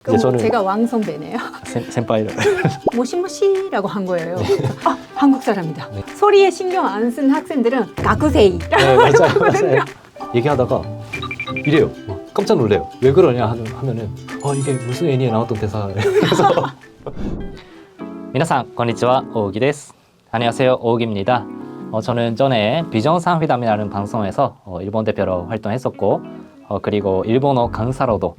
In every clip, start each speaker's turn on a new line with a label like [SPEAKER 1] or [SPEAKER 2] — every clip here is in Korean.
[SPEAKER 1] 그럼
[SPEAKER 2] 저는
[SPEAKER 1] 제가 왕성배네요.
[SPEAKER 2] 센파이를
[SPEAKER 1] 모시모시라고 한 거예요. 아, 한국 사람이다. 소리에 신경 안 쓴 학생들은 가쿠세이라고
[SPEAKER 2] 네, 맞아요,
[SPEAKER 1] 하거든요.
[SPEAKER 2] 맞아요. 얘기하다가 이래요. 깜짝 놀래요. 왜 그러냐 하면은 이게 무슨 애니에 나왔던 대사. 그래서
[SPEAKER 3] 皆さんこんにちは오기です. 안녕하세요 오기입니다. 저는 전에 비정상회담이라는 방송에서 일본 대표로 활동했었고 그리고 일본어 강사로도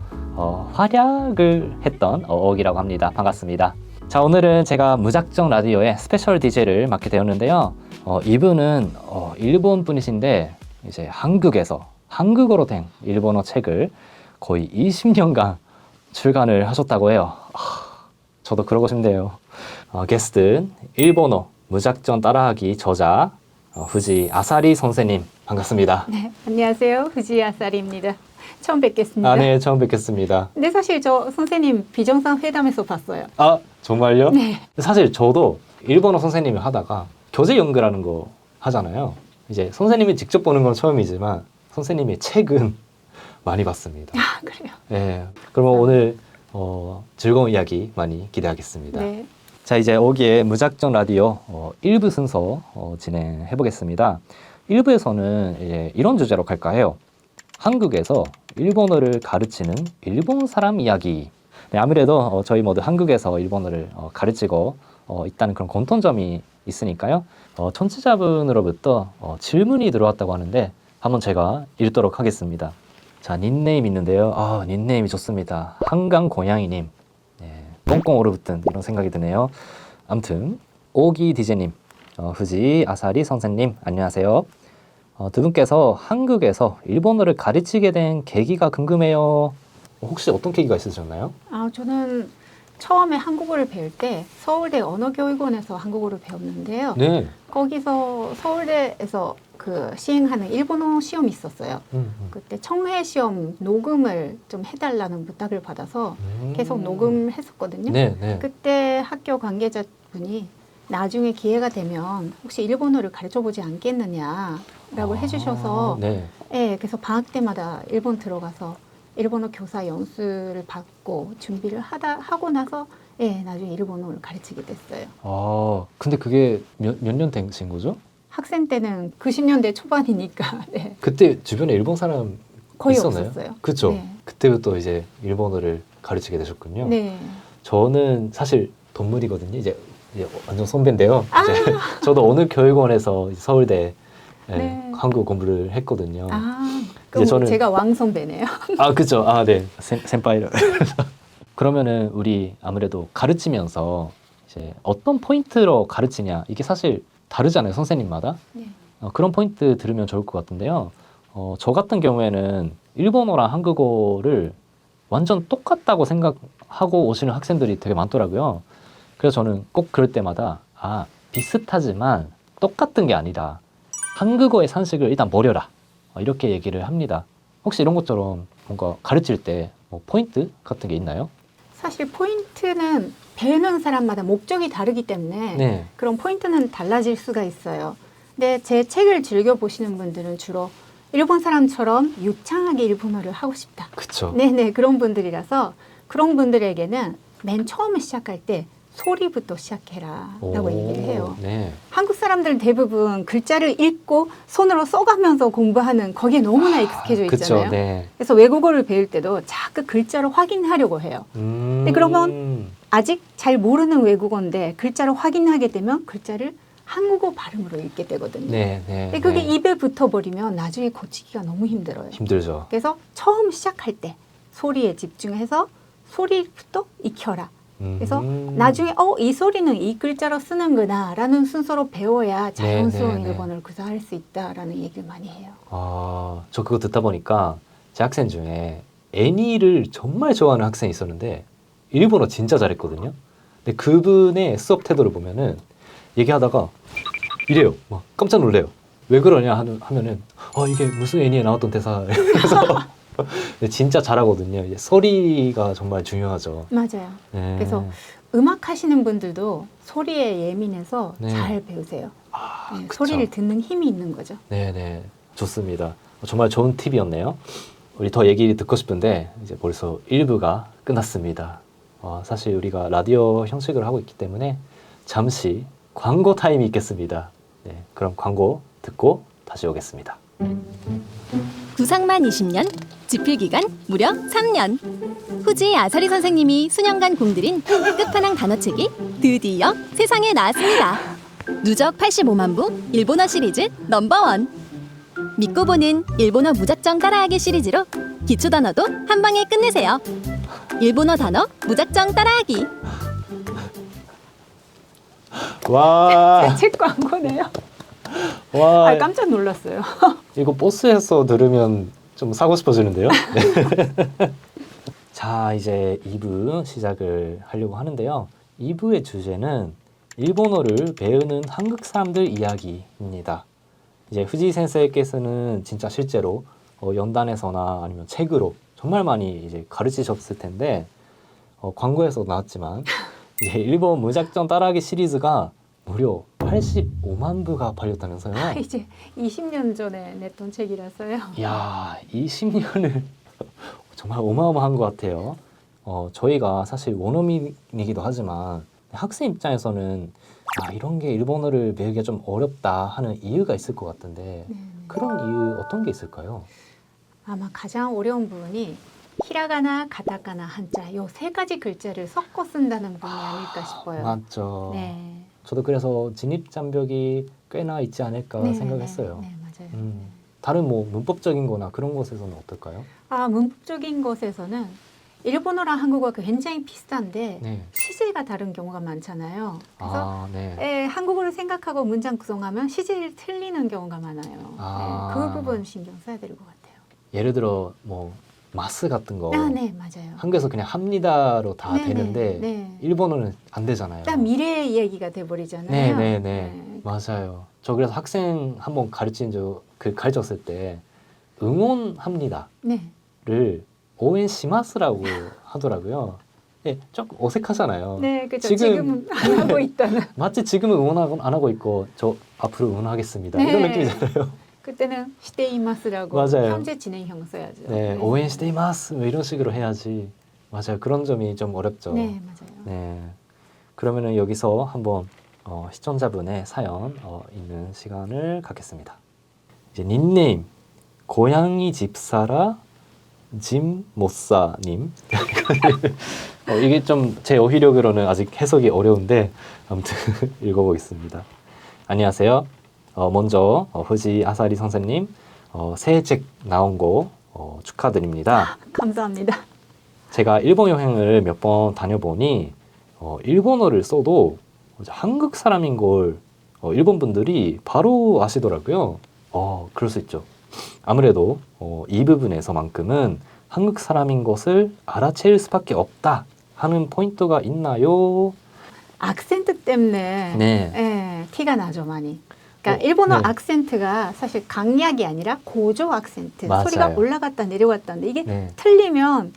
[SPEAKER 3] 활약을 했던 오기라고 합니다. 반갑습니다. 자, 오늘은 제가 무작정 라디오의 스페셜 DJ를 맡게 되었는데요. 이분은 일본 분이신데 이제 한국에서 한국어로 된 일본어 책을 거의 20년간 출간을 하셨다고 해요. 저도 그러고 싶네요. 게스트는 일본어 무작정 따라하기 저자 후지 아사리 선생님 반갑습니다.
[SPEAKER 1] 네, 안녕하세요. 후지 아사리입니다. 처음 뵙겠습니다.
[SPEAKER 2] 네, 처음 뵙겠습니다.
[SPEAKER 1] 근데 사실 저 선생님 비정상회담에서 봤어요.
[SPEAKER 2] 아, 정말요?
[SPEAKER 1] 네.
[SPEAKER 2] 사실 저도 일본어 선생님을 하다가 교재 연구라는 거 하잖아요. 이제 선생님이 직접 보는 건 처음이지만 선생님의 책은 많이 봤습니다.
[SPEAKER 1] 아, 그래요?
[SPEAKER 2] 네, 그러면 오늘 즐거운 이야기 많이 기대하겠습니다.
[SPEAKER 1] 네.
[SPEAKER 3] 자, 이제 오기의 무작정 라디오 1부 순서 진행해 보겠습니다. 1부에서는 이제 이런 주제로 갈까 해요. 한국에서 일본어를 가르치는 일본 사람 이야기. 네, 아무래도 저희 모두 한국에서 일본어를 가르치고 있다는 그런 공통점이 있으니까요. 청취자분으로부터 질문이 들어왔다고 하는데 한번 제가 읽도록 하겠습니다. 자, 닉네임 있는데요. 닉네임이 좋습니다. 한강 고양이님. 네, 꽁꽁 얼어붙은 이런 생각이 드네요. 아무튼 오기 디제님, 후지 아사리 선생님 안녕하세요. 두 분께서 한국에서 일본어를 가르치게 된 계기가 궁금해요.
[SPEAKER 2] 혹시 어떤 계기가 있으셨나요?
[SPEAKER 1] 저는 처음에 한국어를 배울 때 서울대 언어교육원에서 한국어를 배웠는데요.
[SPEAKER 2] 네.
[SPEAKER 1] 거기서 서울대에서 그 시행하는 일본어 시험이 있었어요. 그때 청해 시험 녹음을 좀 해달라는 부탁을 받아서 계속 녹음을 했었거든요.
[SPEAKER 2] 네, 네.
[SPEAKER 1] 그때 학교 관계자분이 나중에 기회가 되면 혹시 일본어를 가르쳐보지 않겠느냐라고 해주셔서
[SPEAKER 2] 네.
[SPEAKER 1] 네, 그래서 방학 때마다 일본 들어가서 일본어 교사 연수를 받고 준비를 하고 나서 나중에 일본어를 가르치게 됐어요.
[SPEAKER 2] 근데 그게 몇 년 되신 거죠?
[SPEAKER 1] 학생 때는 90년대 초반이니까 네.
[SPEAKER 2] 그때 주변에 일본 사람
[SPEAKER 1] 거의
[SPEAKER 2] 있었나요?
[SPEAKER 1] 없었어요.
[SPEAKER 2] 그렇죠.
[SPEAKER 1] 네.
[SPEAKER 2] 그때부터 이제 일본어를 가르치게 되셨군요.
[SPEAKER 1] 네.
[SPEAKER 2] 저는 사실 동물이거든요. 이제 완전 선배인데요. 이제 저도 언어교육원에서 서울대
[SPEAKER 1] 네.
[SPEAKER 2] 한국어 공부를 했거든요.
[SPEAKER 1] 그럼
[SPEAKER 2] 저는-
[SPEAKER 1] 제가 왕선배네요.
[SPEAKER 2] 그렇죠. 네. 센파이를. 그러면은 우리 아무래도 가르치면서 이제 어떤 포인트로 가르치냐 이게 사실 다르잖아요, 선생님마다.
[SPEAKER 1] 네.
[SPEAKER 2] 그런 포인트 들으면 좋을 것 같은데요. 저 같은 경우에는 일본어랑 한국어를 완전 똑같다고 생각하고 오시는 학생들이 되게 많더라고요. 그래서 저는 꼭 그럴 때마다 비슷하지만 똑같은 게 아니다. 한국어의 산식을 일단 버려라. 이렇게 얘기를 합니다. 혹시 이런 것처럼 뭔가 가르칠 때 뭐 포인트 같은 게 있나요?
[SPEAKER 1] 사실 포인트는 배우는 사람마다 목적이 다르기 때문에
[SPEAKER 2] 네.
[SPEAKER 1] 그런 포인트는 달라질 수가 있어요. 근데 제 책을 즐겨보시는 분들은 주로 일본 사람처럼 유창하게 일본어를 하고 싶다.
[SPEAKER 2] 그쵸.
[SPEAKER 1] 네네, 그런 분들이라서 그런 분들에게는 맨 처음에 시작할 때 소리부터 시작해라 라고 얘기를 해요.
[SPEAKER 2] 네.
[SPEAKER 1] 한국 사람들 대부분 글자를 읽고 손으로 써가면서 공부하는 거기에 너무나 익숙해져 있잖아요.
[SPEAKER 2] 그쵸. 네.
[SPEAKER 1] 그래서 외국어를 배울 때도 자꾸 글자를 확인하려고 해요. 네, 그러면 아직 잘 모르는 외국어인데 글자를 확인하게 되면 글자를 한국어 발음으로 읽게 되거든요.
[SPEAKER 2] 네, 네.
[SPEAKER 1] 근데 그게
[SPEAKER 2] 네.
[SPEAKER 1] 입에 붙어버리면 나중에 고치기가 너무 힘들어요.
[SPEAKER 2] 힘들죠.
[SPEAKER 1] 그래서 처음 시작할 때 소리에 집중해서 소리부터 익혀라. 그래서 나중에 이 소리는 이 글자로 쓰는구나 라는 순서로 배워야 자연스러운
[SPEAKER 2] 네, 네, 네.
[SPEAKER 1] 일본어를 구사할 수 있다라는 얘기를 많이 해요.
[SPEAKER 2] 저 그거 듣다 보니까 제 학생 중에 애니를 정말 좋아하는 학생이 있었는데 일본어 진짜 잘했거든요. 근데 그분의 수업 태도를 보면은 얘기하다가 이래요. 막 깜짝 놀래요. 왜 그러냐 하면은 이게 무슨 애니에 나왔던 대사. 그래서 진짜 잘하거든요. 이제 소리가 정말 중요하죠.
[SPEAKER 1] 맞아요.
[SPEAKER 2] 네.
[SPEAKER 1] 그래서 음악 하시는 분들도 소리에 예민해서
[SPEAKER 2] 네.
[SPEAKER 1] 잘 배우세요. 네,
[SPEAKER 2] 그쵸.
[SPEAKER 1] 소리를 듣는 힘이 있는 거죠.
[SPEAKER 2] 네네, 좋습니다. 정말 좋은 팁이었네요. 우리 더 얘기 듣고 싶은데 이제 벌써 1부가 끝났습니다. 사실 우리가 라디오 형식을 하고 있기 때문에 잠시 광고 타임이 있겠습니다. 네, 그럼 광고 듣고 다시 오겠습니다.
[SPEAKER 4] 구상만 20년, 집필기간 무려 3년. 후지 아사리 선생님이 수년간 공들인 끝판왕 단어책이 드디어 세상에 나왔습니다. 누적 85만 부 일본어 시리즈 넘버원. 믿고 보는 일본어 무작정 따라하기 시리즈로 기초 단어도 한 방에 끝내세요. 일본어 단어 무작정 따라하기.
[SPEAKER 2] 와,
[SPEAKER 1] 책 광고네요.
[SPEAKER 2] 와,
[SPEAKER 1] 깜짝 놀랐어요.
[SPEAKER 2] 이거 버스에서 들으면 좀 사고 싶어지는데요. 네. 자, 이제 2부 시작을 하려고 하는데요. 2부의 주제는 일본어를 배우는 한국 사람들 이야기입니다. 이제 후지 센세이께서는 진짜 실제로 연단에서나 아니면 책으로 정말 많이 이제 가르치셨을 텐데 광고에서 나왔지만 이제 일본 무작정 따라하기 시리즈가 무려 85만 부가 팔렸다면서요.
[SPEAKER 1] 이제 20년 전에 냈던 책이라서요.
[SPEAKER 2] 이야, 20년을 정말 어마어마한 것 같아요. 저희가 사실 원어민이기도 하지만 학생 입장에서는 이런 게 일본어를 배우기가 좀 어렵다 하는 이유가 있을 것 같은데 그런 이유 어떤 게 있을까요?
[SPEAKER 1] 아마 가장 어려운 부분이 히라가나, 가타카나, 한자 요 세 가지 글자를 섞어 쓴다는 부분이 아닐까 싶어요.
[SPEAKER 2] 맞죠.
[SPEAKER 1] 네.
[SPEAKER 2] 저도 그래서 진입 장벽이 꽤나 있지 않을까 생각했어요.
[SPEAKER 1] 네, 맞아요.
[SPEAKER 2] 다른 뭐 문법적인 거나 그런 곳에서는 어떨까요?
[SPEAKER 1] 문법적인 것에서는 일본어랑 한국어가 굉장히 비슷한데
[SPEAKER 2] 네.
[SPEAKER 1] 시제가 다른 경우가 많잖아요. 그래서
[SPEAKER 2] 네.
[SPEAKER 1] 한국어를 생각하고 문장 구성하면 시제를 틀리는 경우가 많아요. 네, 그 부분 신경 써야 될 것 같아요.
[SPEAKER 2] 예를 들어 뭐 마스 같은 거
[SPEAKER 1] 네, 맞아요.
[SPEAKER 2] 한국에서 그냥 합니다로 다
[SPEAKER 1] 네,
[SPEAKER 2] 되는데
[SPEAKER 1] 네.
[SPEAKER 2] 일본어는 안 되잖아요.
[SPEAKER 1] 딱 미래의 이야기가 돼버리잖아요.
[SPEAKER 2] 네. 맞아요. 저 그래서 학생 한번 가르쳤을 때 응원합니다를
[SPEAKER 1] 네.
[SPEAKER 2] 오엔시마스라고 하더라고요. 네, 조금 어색하잖아요.
[SPEAKER 1] 네, 그렇죠. 지금은 안 하고 있다는.
[SPEAKER 2] 마치 지금은 응원 안 하고 있고 저 앞으로 응원하겠습니다.
[SPEAKER 1] 네.
[SPEAKER 2] 이런 느낌이잖아요.
[SPEAKER 1] 그때는 시테이마스라고
[SPEAKER 2] 맞아요.
[SPEAKER 1] 현재 진행형 써야죠.
[SPEAKER 2] 네, 오엔시테이마스 뭐 이런 식으로 해야지. 맞아요. 그런 점이 좀 어렵죠.
[SPEAKER 1] 네, 맞아요.
[SPEAKER 2] 네. 그러면은 여기서 한번 시청자분의 사연 있는 시간을 갖겠습니다. 이제 닉네임 고양이 집사라 짐모사님. 이게 좀 제 어휘력으로는 아직 해석이 어려운데 아무튼 읽어보겠습니다. 안녕하세요. 먼저 후지 아사리 선생님 새 책 나온 거 축하드립니다.
[SPEAKER 1] 감사합니다.
[SPEAKER 2] 제가 일본 여행을 몇 번 다녀보니 일본어를 써도 한국 사람인 걸 일본 분들이 바로 아시더라고요. 그럴 수 있죠. 아무래도 이 부분에서만큼은 한국 사람인 것을 알아챌 수밖에 없다 하는 포인트가 있나요?
[SPEAKER 1] 악센트 때문에
[SPEAKER 2] 네.
[SPEAKER 1] 티가 나죠, 많이. 그러니까 일본어
[SPEAKER 2] 네.
[SPEAKER 1] 악센트가 사실 강약이 아니라 고조 악센트.
[SPEAKER 2] 맞아요.
[SPEAKER 1] 소리가 올라갔다 내려갔다는데 이게
[SPEAKER 2] 네.
[SPEAKER 1] 틀리면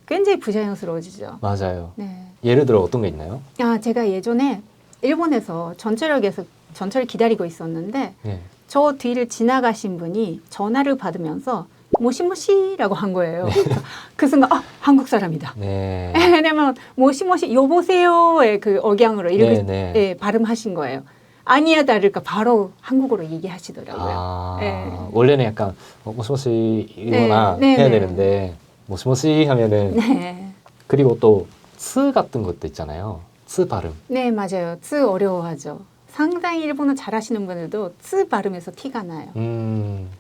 [SPEAKER 1] 굉장히 부자연스러워지죠.
[SPEAKER 2] 맞아요.
[SPEAKER 1] 네.
[SPEAKER 2] 예를 들어 어떤 게 있나요?
[SPEAKER 1] 제가 예전에 일본에서 전철역에서 전철을 기다리고 있었는데
[SPEAKER 2] 네.
[SPEAKER 1] 저 뒤를 지나가신 분이 전화를 받으면서 모시모시라고 한 거예요. 그 순간 한국 사람이다.
[SPEAKER 2] 네.
[SPEAKER 1] 왜냐면 모시모시 여보세요의 그 억양으로 이렇게
[SPEAKER 2] 네.
[SPEAKER 1] 발음하신 거예요. 아니야 다를까 바로 한국어로 얘기하시더라고요. 네.
[SPEAKER 2] 원래는 약간 모시모시 이거나 해야 되는데 모시모시 하면은
[SPEAKER 1] 네.
[SPEAKER 2] 그리고 또 츠 같은 것도 있잖아요. 츠 발음.
[SPEAKER 1] 네, 맞아요. 츠 어려워하죠. 상당히 일본어 잘하시는 분들도 츠 발음에서 티가 나요.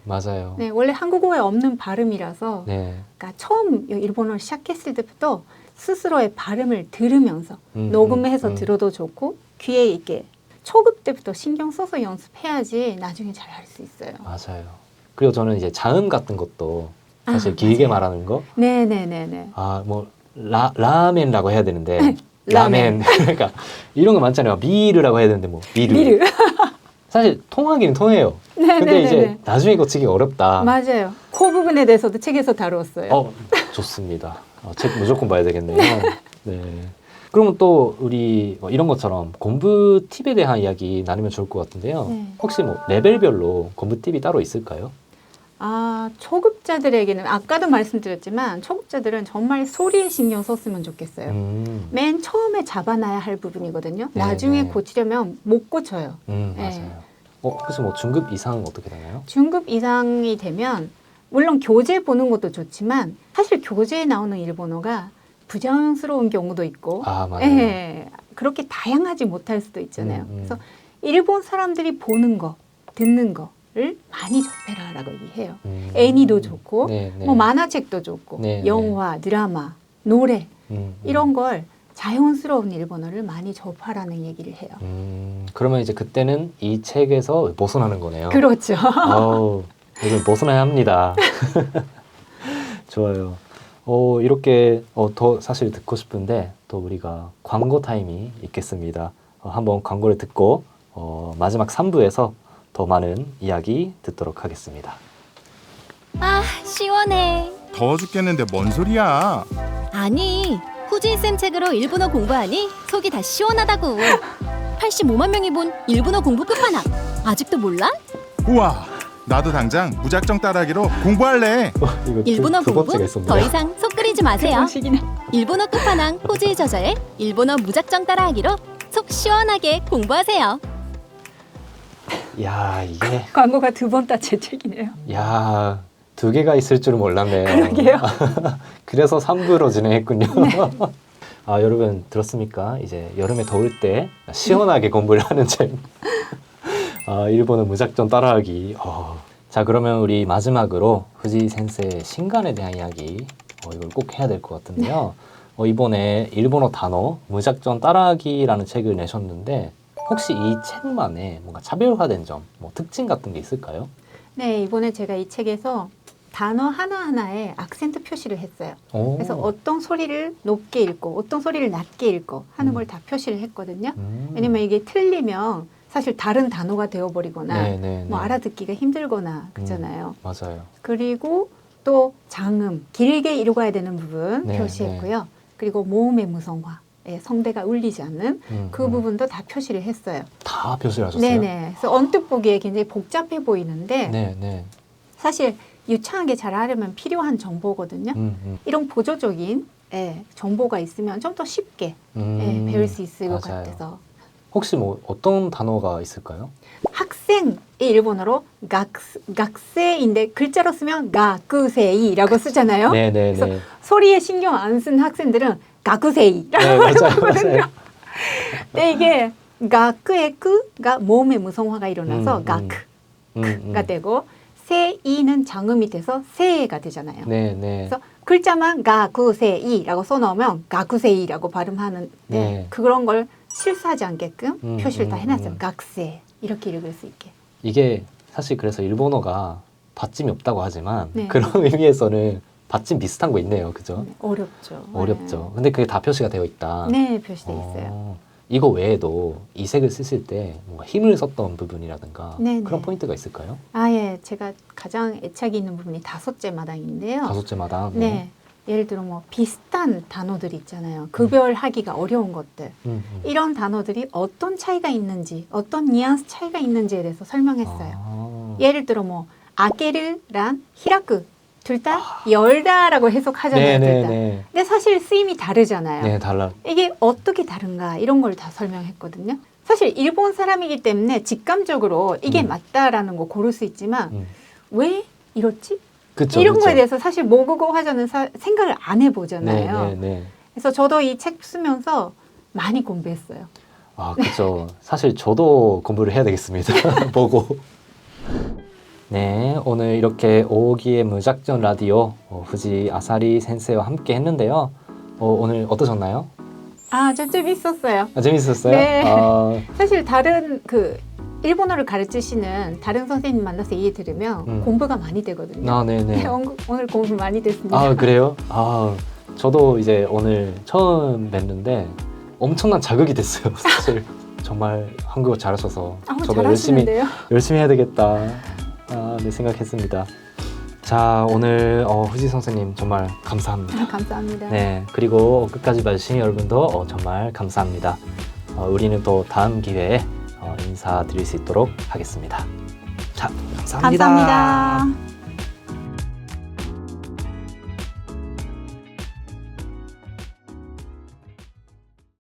[SPEAKER 2] 맞아요.
[SPEAKER 1] 네, 원래 한국어에 없는 발음이라서
[SPEAKER 2] 네.
[SPEAKER 1] 그러니까 처음 일본어를 시작했을 때부터 스스로의 발음을 들으면서 녹음해서 들어도 좋고 귀에 있게 초급 때부터 신경 써서 연습해야지 나중에 잘 할 수 있어요.
[SPEAKER 2] 맞아요. 그리고 저는 이제 자음 같은 것도 사실 길게
[SPEAKER 1] 맞아요.
[SPEAKER 2] 말하는 거.
[SPEAKER 1] 네네네네.
[SPEAKER 2] 뭐 라멘이라고 해야 되는데 라멘. 그러니까 이런 거 많잖아요. 미르라고 해야 되는데 뭐 미르. 사실 통하기는 통해요. 근데 이제 나중에 고치기 어렵다.
[SPEAKER 1] 맞아요. 그 부분에 대해서도 책에서 다루었어요.
[SPEAKER 2] 좋습니다. 책 무조건 봐야 되겠네요. 네. 그러면 또 우리 이런 것처럼 공부 팁에 대한 이야기 나누면 좋을 것 같은데요.
[SPEAKER 1] 네.
[SPEAKER 2] 혹시 뭐 레벨별로 공부 팁이 따로 있을까요?
[SPEAKER 1] 초급자들에게는 아까도 말씀드렸지만 초급자들은 정말 소리에 신경 썼으면 좋겠어요. 맨 처음에 잡아놔야 할 부분이거든요.
[SPEAKER 3] 네,
[SPEAKER 1] 나중에
[SPEAKER 3] 네.
[SPEAKER 1] 고치려면 못 고쳐요. 네.
[SPEAKER 3] 맞아요. 혹시 뭐 중급 이상은 어떻게 되나요?
[SPEAKER 1] 중급 이상이 되면 물론 교재 보는 것도 좋지만 사실 교재에 나오는 일본어가 부자연스러운 경우도 있고
[SPEAKER 3] 맞아요.
[SPEAKER 1] 예, 그렇게 다양하지 못할 수도 있잖아요. 그래서 일본 사람들이 보는 거, 듣는 거를 많이 접해라라고 얘기해요. 애니도 좋고
[SPEAKER 3] 네, 네.
[SPEAKER 1] 뭐 만화책도 좋고
[SPEAKER 3] 네, 네.
[SPEAKER 1] 영화, 드라마, 노래 이런
[SPEAKER 3] 거.
[SPEAKER 1] 걸 자연스러운 일본어를 많이 접하라는 얘기를 해요.
[SPEAKER 3] 그러면 이제 그때는 이 책에서 벗어나는 거네요.
[SPEAKER 1] 그렇죠.
[SPEAKER 3] 아우, 이걸 벗어나야 합니다. 좋아요. 이렇게 더 사실 듣고 싶은데 또 우리가 광고 타임이 있겠습니다. 한번 광고를 듣고 마지막 3부에서 더 많은 이야기 듣도록 하겠습니다.
[SPEAKER 4] 아, 시원해.
[SPEAKER 5] 더워 죽겠는데 뭔 소리야?
[SPEAKER 4] 아니, 후지쌤 책으로 일본어 공부하니 속이 다 시원하다고. 85만 명이 본 일본어 공부 끝판왕. 아직도 몰라?
[SPEAKER 5] 우와, 나도 당장 무작정 따라하기로 공부할래.
[SPEAKER 3] 이거
[SPEAKER 4] 일본어
[SPEAKER 3] 두 번째가
[SPEAKER 4] 공부
[SPEAKER 3] 있었네요.
[SPEAKER 4] 더 이상 속 끓이지 마세요.
[SPEAKER 1] 방식이네.
[SPEAKER 4] 일본어 끝판왕 호지의 저자의 일본어 무작정 따라하기로 속 시원하게 공부하세요.
[SPEAKER 3] 야, 이게
[SPEAKER 1] 광고가 두 번 다 제 책이네요.
[SPEAKER 3] 야, 2개가 있을 줄은 몰랐네요.
[SPEAKER 1] 그러게요.
[SPEAKER 3] 그래서 3부로 진행했군요. 여러분 들었습니까? 이제 여름에 더울 때 시원하게 공부를 하는 책. 일본어 무작정 따라하기. 자, 그러면 우리 마지막으로 후지 센세의 신간에 대한 이야기 이걸 꼭 해야 될 것 같은데요. 이번에 일본어 단어 무작정 따라하기라는 책을 내셨는데 혹시 이 책만의 뭔가 차별화된 점, 뭐 특징 같은 게 있을까요?
[SPEAKER 1] 네, 이번에 제가 이 책에서 단어 하나하나에 악센트 표시를 했어요. 그래서 어떤 소리를 높게 읽고 어떤 소리를 낮게 읽고 하는 걸 다 표시를 했거든요. 왜냐면 이게 틀리면 사실 다른 단어가 되어버리거나 뭐 알아듣기가 힘들거나 그렇잖아요.
[SPEAKER 3] 맞아요.
[SPEAKER 1] 그리고 또 장음, 길게 읽어야 되는 부분
[SPEAKER 3] 네,
[SPEAKER 1] 표시했고요. 그리고 모음의 무성화, 성대가 울리지 않는 그 부분도 다 표시를 했어요.
[SPEAKER 3] 다 표시를 하셨어요?
[SPEAKER 1] 네네. 그래서 언뜻 보기에 굉장히 복잡해 보이는데
[SPEAKER 3] 네.
[SPEAKER 1] 사실 유창하게 잘 하려면 필요한 정보거든요. 이런 보조적인 정보가 있으면 좀 더 쉽게 배울 수 있을 것
[SPEAKER 3] 맞아요.
[SPEAKER 1] 같아서.
[SPEAKER 3] 혹시 뭐 어떤 단어가 있을까요?
[SPEAKER 1] 학생의 일본어로学生인데 글자로 쓰면 가쿠세이라고 쓰잖아요.
[SPEAKER 3] 네네네.
[SPEAKER 1] 소리에 신경 안 쓴 학생들은 가쿠세이라고
[SPEAKER 3] 네, 맞아요.
[SPEAKER 1] 하거든요. 근데 이게 가크의 그가 모음의 무성화가 일어나서 가크가 되고 세이는 장음이 돼서 세가 되잖아요.
[SPEAKER 3] 네네.
[SPEAKER 1] 그래서 글자만 가쿠세이라고 써놓으면 가쿠세이라고 발음하는데
[SPEAKER 3] 네.
[SPEAKER 1] 그런 걸 실수하지 않게끔 표시를 다 해놨어요.
[SPEAKER 3] 음.
[SPEAKER 1] 각세 이렇게 읽을 수 있게.
[SPEAKER 3] 이게 사실 그래서 일본어가 받침이 없다고 하지만
[SPEAKER 1] 네.
[SPEAKER 3] 그런 의미에서는 받침 비슷한 거 있네요. 그죠?
[SPEAKER 1] 어렵죠.
[SPEAKER 3] 어렵죠. 근데 그게 다 표시가 되어 있다.
[SPEAKER 1] 네, 표시돼 있어요.
[SPEAKER 3] 이거 외에도 이 색을 쓰실 때 뭔가 힘을 썼던 부분이라든가
[SPEAKER 1] 네,
[SPEAKER 3] 그런
[SPEAKER 1] 네.
[SPEAKER 3] 포인트가 있을까요?
[SPEAKER 1] 예, 제가 가장 애착이 있는 부분이 5째 마당인데요.
[SPEAKER 3] 5째마다.
[SPEAKER 1] 네. 예를 들어 뭐 비슷한 단어들이 있잖아요. 구별하기가 어려운 것들. 이런 단어들이 어떤 차이가 있는지, 어떤 뉘앙스 차이가 있는지에 대해서 설명했어요. 예를 들어 뭐 아게르란 히라크 둘 다 열다라고 해석하잖아요. 둘 다.
[SPEAKER 3] 네네네.
[SPEAKER 1] 근데 사실 쓰임이 다르잖아요.
[SPEAKER 3] 네, 달라.
[SPEAKER 1] 이게 어떻게 다른가 이런 걸 다 설명했거든요. 사실 일본 사람이기 때문에 직감적으로 이게 맞다라는 거 고를 수 있지만 왜 이렇지?
[SPEAKER 3] 그쵸,
[SPEAKER 1] 이런
[SPEAKER 3] 그쵸.
[SPEAKER 1] 거에 대해서 사실 모국어 화자는 생각을 안 해보잖아요.
[SPEAKER 3] 네네네.
[SPEAKER 1] 그래서 저도 이 책 쓰면서 많이 공부했어요.
[SPEAKER 3] 그렇죠. 사실 저도 공부를 해야 되겠습니다. 보고. 네, 오늘 이렇게 오기의 무작정 라디오 후지 아사리 센세와 함께 했는데요. 오늘 어떠셨나요?
[SPEAKER 1] 좀 재밌었어요.
[SPEAKER 3] 재밌었어요?
[SPEAKER 1] 네. 사실 다른 일본어를 가르치시는 다른 선생님 만나서 얘기 들으면 공부가 많이 되거든요.
[SPEAKER 3] 네네.
[SPEAKER 1] 오늘 공부 많이 됐습니다.
[SPEAKER 3] 그래요? 저도 이제 오늘 처음 뵀는데 엄청난 자극이 됐어요. 사실 정말 한국어 잘하셔서 저도
[SPEAKER 1] 잘하시는데요?
[SPEAKER 3] 열심히 해야 되겠다. 네, 생각했습니다. 자, 오늘 후지 선생님 정말 감사합니다.
[SPEAKER 1] 감사합니다.
[SPEAKER 3] 네, 그리고 끝까지 봐주신 여러분도 정말 감사합니다. 우리는 또 다음 기회에 인사드릴 수 있도록 하겠습니다. 자, 감사합니다.
[SPEAKER 1] 감사합니다.